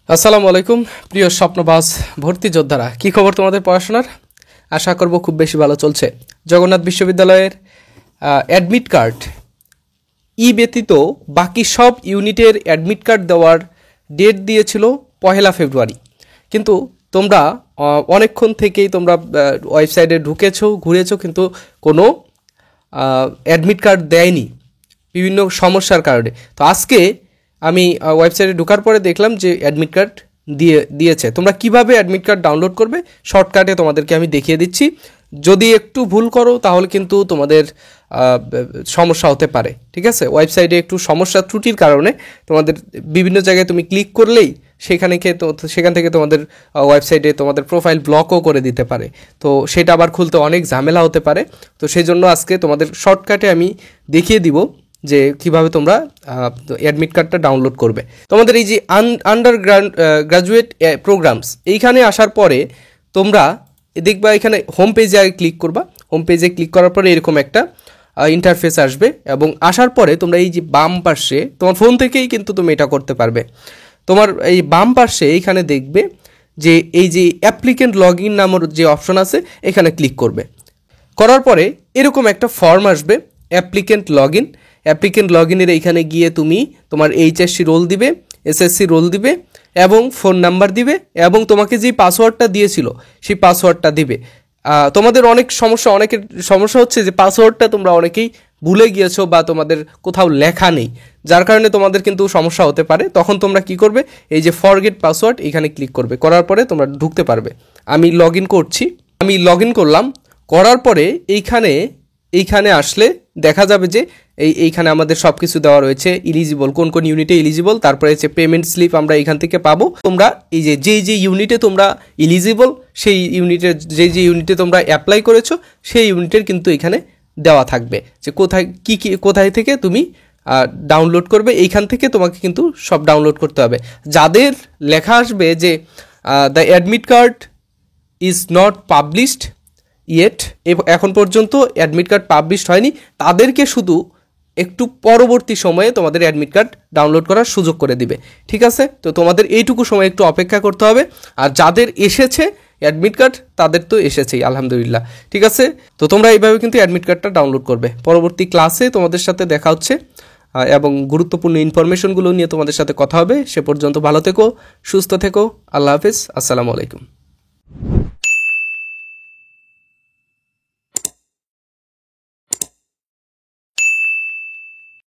আসসালামু আলাইকুম প্রিয় স্বপ্নবাজ ভর্তি যোদ্ধারা, কি খবর তোমাদের পড়াশোনার? আশা করব খুব বেশি ভালো চলছে। জগন্নাথ বিশ্ববিদ্যালয়ের অ্যাডমিট কার্ড ব্যতীত বাকি সব ইউনিটের অ্যাডমিট কার্ড দেওয়ার ডেট দিয়েছিল 1 ফেব্রুয়ারি, কিন্তু তোমরা অনেকক্ষণ থেকেই তোমরা ওয়েবসাইটে ঘুরেছো, কিন্তু কোনো অ্যাডমিট কার্ড দেয়নি বিভিন্ন সমস্যার কারণে। তো আজকে আমি ওয়েবসাইটে ঢোকার পরে দেখলাম যে অ্যাডমিট কার্ড দিয়েছে। তোমরা কিভাবে অ্যাডমিট কার্ড ডাউনলোড করবে শর্টকাটে তোমাদেরকে আমি দেখিয়ে দিচ্ছি। যদি একটু ভুল করো তাহলে কিন্তু তোমাদের সমস্যা হতে পারে, ঠিক আছে? ওয়েবসাইটে একটু সমস্যা ত্রুটির কারণে তোমাদের বিভিন্ন জায়গায় তুমি ক্লিক করলেই সেখান থেকে তোমাদের ওয়েবসাইটে তোমাদের প্রোফাইল ব্লকও করে দিতে পারে। তো সেটা আবার খুলতে অনেক ঝামেলা হতে পারে। তো সেই জন্য আজকে তোমাদের শর্টকাটে আমি দেখিয়ে দিব যে কিভাবে তোমরা অ্যাডমিট কার্ডটা ডাউনলোড করবে। তোমাদের এই যে আন্ডার গ্রাজুয়েট প্রোগ্রামস এইখানে আসার পরে তোমরা দেখবা এখানে হোম পেজে আগে ক্লিক করবা। হোম পেজে ক্লিক করার পরে এরকম একটা ইন্টারফেস আসবে, এবং আসার পরে তোমরা এই যে বাম পাশে তোমার ফোন থেকেই কিন্তু তুমি এটা করতে পারবে। তোমার এই বাম পাশে এইখানে দেখবে যে এই যে অ্যাপ্লিকেন্ট লগ ইন নামের যে অপশন আছে এখানে ক্লিক করবে। করার পরে এরকম একটা ফর্ম আসবে, অ্যাপ্লিকেন্ট লগ ইনের এইখানে গিয়ে তুমি তোমার এইচএসসি রোল দিবে, এসএসসি রোল দিবে এবং ফোন নাম্বার দিবে, এবং তোমাকে যে পাসওয়ার্ডটা দিয়েছিল সেই পাসওয়ার্ডটা দিবে। তোমাদের অনেকের সমস্যা হচ্ছে যে পাসওয়ার্ডটা তোমরা অনেকেই ভুলে গিয়েছো বা তোমাদের কোথাও লেখা নেই, যার কারণে তোমাদের কিন্তু সমস্যা হতে পারে। তখন তোমরা কি করবে, এই যে ফরগেট পাসওয়ার্ড এখানে ক্লিক করবে। করার পরে তোমরা ঢুকতে পারবে। আমি লগ ইন করলাম। করার পরে এইখানে আসলে দেখা যাবে যে এইখানে আমাদের সব কিছু দেওয়া রয়েছে, ইলিজিবল কোন কোন ইউনিটে ইলিজিবল, তারপরে হচ্ছে পেমেন্ট স্লিপ আমরা এইখান থেকে পাবো। তোমরা এই যে ইউনিটে তোমরা ইলিজিবল সেই ইউনিটের যে ইউনিটে তোমরা অ্যাপ্লাই করেছো সেই ইউনিটের কিন্তু এখানে দেওয়া থাকবে যে কোথায় থেকে তুমি ডাউনলোড করবে। এইখান থেকে তোমাকে কিন্তু সব ডাউনলোড করতে হবে। যাদের লেখা আসবে যে the admit card is not published yet, এখন পর্যন্ত অ্যাডমিট কার্ড পাবলিশড হয়নি, তাদেরকে শুধু একটু পরবর্তী সময়ে তোমাদের অ্যাডমিট কার্ড ডাউনলোড করার সুযোগ করে দিবে, ঠিক আছে? তো তোমাদের এইটুকু সময় একটু অপেক্ষা করতে হবে। আর যাদের এসেছে অ্যাডমিট কার্ড তাদের তো এসেছেই আলহামদুলিল্লাহ, ঠিক আছে? তো তোমরা এইভাবে কিন্তু অ্যাডমিট কার্ডটা ডাউনলোড করবে। পরবর্তী ক্লাসে তোমাদের সাথে দেখা হচ্ছে এবং গুরুত্বপূর্ণ ইনফরমেশনগুলো নিয়ে তোমাদের সাথে কথা হবে। সে পর্যন্ত ভালো থেকো, সুস্থ থেকো। আল্লাহ হাফেজ, আসসালামু আলাইকুম।